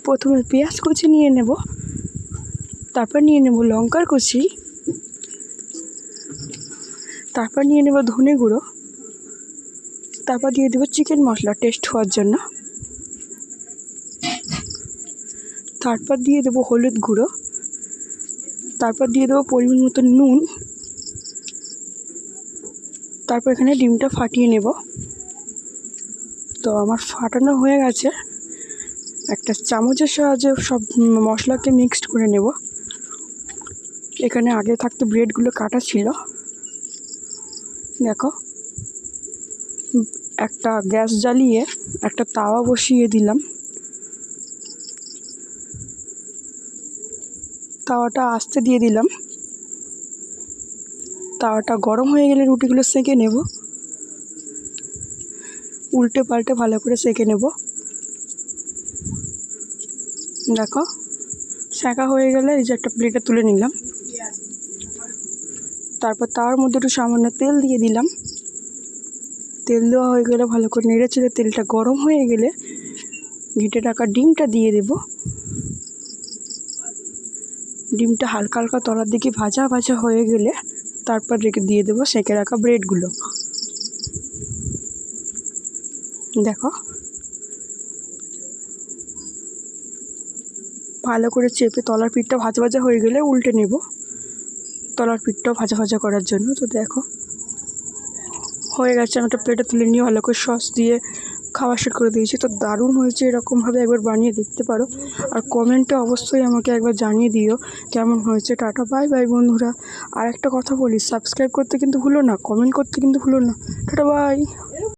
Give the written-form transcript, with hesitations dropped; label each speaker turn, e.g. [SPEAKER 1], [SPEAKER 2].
[SPEAKER 1] প্রথমে পেঁয়াজ কুচি নিয়ে নেব, তারপর নিয়ে নেব লঙ্কার কুচি, তারপর নিয়ে নেব ধনে গুঁড়ো, তারপর দিয়ে দেবো চিকেন মশলা টেস্ট হওয়ার জন্য, তারপর দিয়ে দেবো হলুদ গুঁড়ো, তারপর দিয়ে দেবো পরিমাণ মতো নুন, তারপর এখানে ডিমটা ফাটিয়ে নেব। তো আমার ফাটানো হয়ে গেছে। একটা চামচের সাহায্যে সব মশলাকে মিক্সড করে নেব। এখানে আগে থাকতে ব্রেডগুলো কাটা ছিল, দেখো। একটা গ্যাস জ্বালিয়ে একটা তাওয়া বসিয়ে দিলাম। তাওয়াটা আস্তে দিয়ে দিলাম। তাওয়াটা গরম হয়ে গেলে রুটিগুলো সেঁকে নেব। উল্টে পাল্টে ভালো করে সেঁকে নেব। দেখো সেঁকা হয়ে গেলে এই যে একটা প্লেটে তুলে নিলাম। তারপর তাওয়ার মধ্যে একটু সামান্য তেল দিয়ে দিলাম। তেল দেওয়া হয়ে গেলে ভালো করে নেড়ে চেড়ে তেলটা গরম হয়ে গেলে ঘেঁটে রাখা ডিমটা দিয়ে দেব। ডিমটা হালকা হালকা তলার দিকে ভাজা ভাজা হয়ে গেলে তারপর রেখে দিয়ে দেবো সেঁকে রাখা ব্রেডগুলো। দেখো ভালো করে চেপে তলার পিঠটা ভাজা ভাজা হয়ে গেলে উল্টে নেব তলার পিঠটাও ভাজা ভাজা করার জন্য। তো দেখো হয়ে গেছে। আমি একটা প্লেটে তুলে নিয়ে ভালো করে সস দিয়ে খাওয়া শুরু করে দিয়েছি। তো দারুণ হয়েছে, এরকমভাবে একবার বানিয়ে দেখতে পারো। আর কমেন্টে অবশ্যই আমাকে একবার জানিয়ে দিও কেমন হয়েছে। টাটা বাই বাই বন্ধুরা। আর একটা কথা বলি, সাবস্ক্রাইব করতে কিন্তু ভুলো না, কমেন্ট করতে কিন্তু ভুলো না। Tata bye.